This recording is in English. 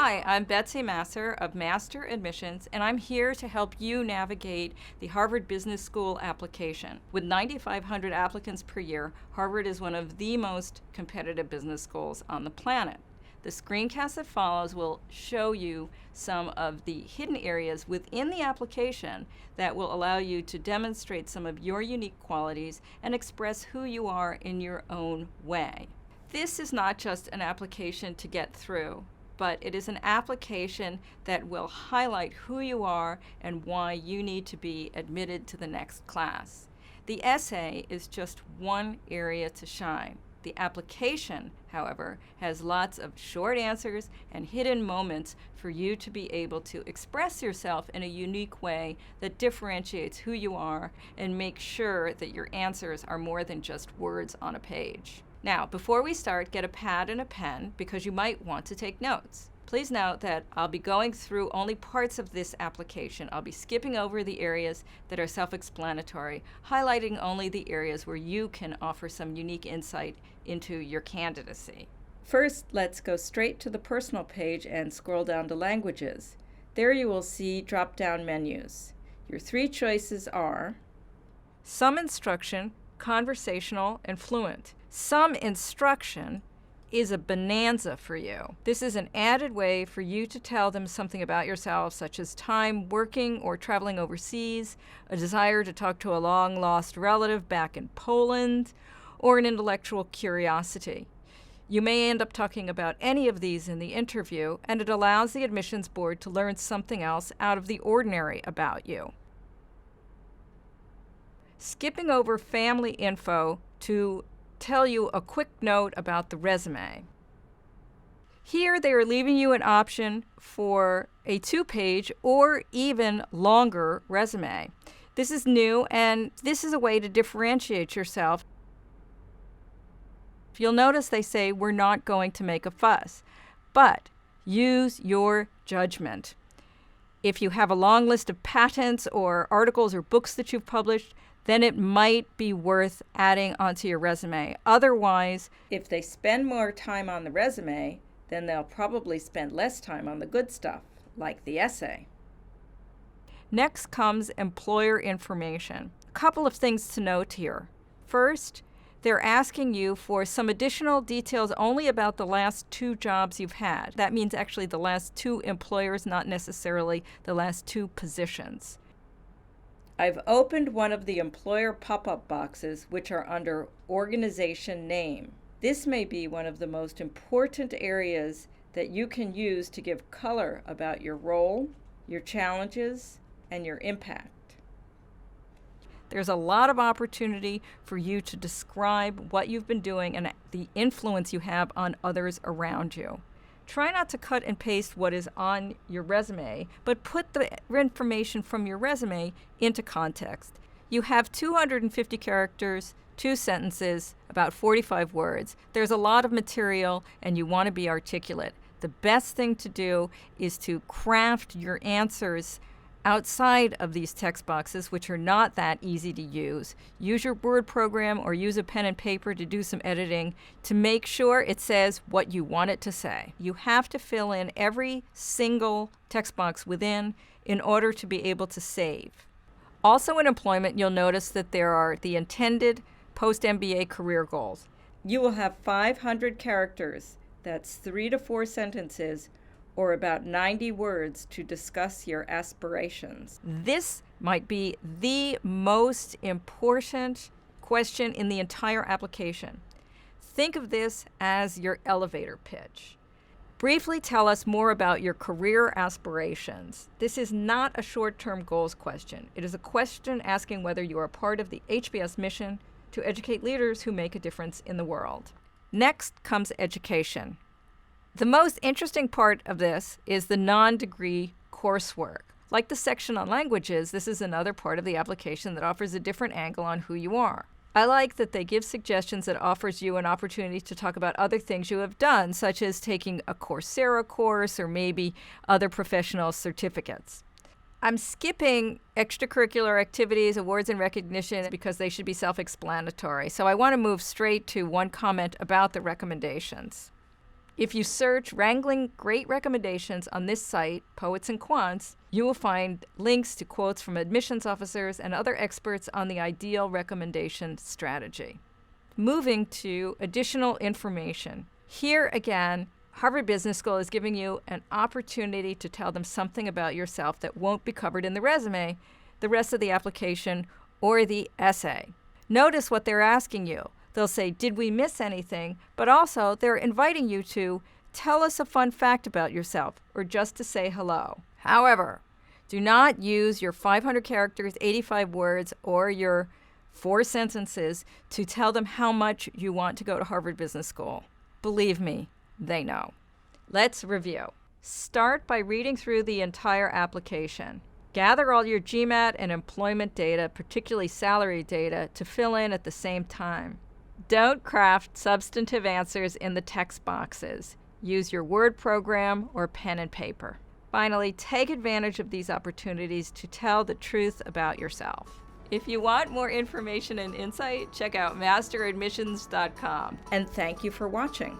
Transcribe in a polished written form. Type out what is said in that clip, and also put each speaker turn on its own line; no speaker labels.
Hi, I'm Betsy Massar of Master Admissions, and I'm here to help you navigate the Harvard Business School application. With 9,500 applicants per year, Harvard is one of the most competitive business schools on the planet. The screencast that follows will show you some of the hidden areas within the application that will allow you to demonstrate some of your unique qualities and express who you are in your own way. This is not just an application to get through, but it is an application that will highlight who you are and why you need to be admitted to the next class. The essay is just one area to shine. The application, however, has lots of short answers and hidden moments for you to be able to express yourself in a unique way that differentiates who you are and make sure that your answers are more than just words on a page. Now, before we start, get a pad and a pen because you might want to take notes. Please note that I'll be going through only parts of this application. I'll be skipping over the areas that are self-explanatory, highlighting only the areas where you can offer some unique insight into your candidacy. First, let's go straight to the personal page and scroll down to languages. There you will see drop-down menus. Your three choices are some instruction, conversational, and fluent. Some instruction is a bonanza for you. This is an added way for you to tell them something about yourself, such as time working or traveling overseas, a desire to talk to a long-lost relative back in Poland, or an intellectual curiosity. You may end up talking about any of these in the interview, and it allows the admissions board to learn something else out of the ordinary about you. Skipping over family info to tell you a quick note about the resume. Here they are leaving you an option for a 2-page or even longer resume. This is new, and this is a way to differentiate yourself. You'll notice they say we're not going to make a fuss, but use your judgment. If you have a long list of patents or articles or books that you've published, then it might be worth adding onto your resume. Otherwise, if they spend more time on the resume, then they'll probably spend less time on the good stuff, like the essay. Next comes employer information. A couple of things to note here. First, they're asking you for some additional details only about the last 2 jobs you've had. That means actually the last 2 employers, not necessarily the last 2 positions. I've opened one of the employer pop-up boxes, which are under organization name. This may be one of the most important areas that you can use to give color about your role, your challenges, and your impact. There's a lot of opportunity for you to describe what you've been doing and the influence you have on others around you. Try not to cut and paste what is on your resume, but put the information from your resume into context. You have 250 characters, 2 sentences, about 45 words. There's a lot of material, and you want to be articulate. The best thing to do is to craft your answers outside of these text boxes, which are not that easy to use. Use your Word program or use a pen and paper to do some editing to make sure it says what you want it to say. You have to fill in every single text box within in order to be able to save. Also in employment, you'll notice that there are the intended post-MBA career goals. You will have 500 characters, that's 3 to 4 sentences, or about 90 words to discuss your aspirations. This might be the most important question in the entire application. Think of this as your elevator pitch. Briefly tell us more about your career aspirations. This is not a short-term goals question. It is a question asking whether you are part of the HBS mission to educate leaders who make a difference in the world. Next comes education. The most interesting part of this is the non-degree coursework. Like the section on languages, this is another part of the application that offers a different angle on who you are. I like that they give suggestions that offers you an opportunity to talk about other things you have done, such as taking a Coursera course or maybe other professional certificates. I'm skipping extracurricular activities, awards, and recognition because they should be self-explanatory. So I want to move straight to one comment about the recommendations. If you search Wrangling Great Recommendations on this site, Poets and Quants, you will find links to quotes from admissions officers and other experts on the ideal recommendation strategy. Moving to additional information. Here again, Harvard Business School is giving you an opportunity to tell them something about yourself that won't be covered in the resume, the rest of the application, or the essay. Notice what they're asking you. They'll say, did we miss anything? But also, they're inviting you to tell us a fun fact about yourself, or just to say hello. However, do not use your 500 characters, 85 words, or your 4 sentences to tell them how much you want to go to Harvard Business School. Believe me, they know. Let's review. Start by reading through the entire application. Gather all your GMAT and employment data, particularly salary data, to fill in at the same time. Don't craft substantive answers in the text boxes. Use your Word program or pen and paper. Finally, take advantage of these opportunities to tell the truth about yourself. If you want more information and insight, check out masteradmissions.com. And thank you for watching.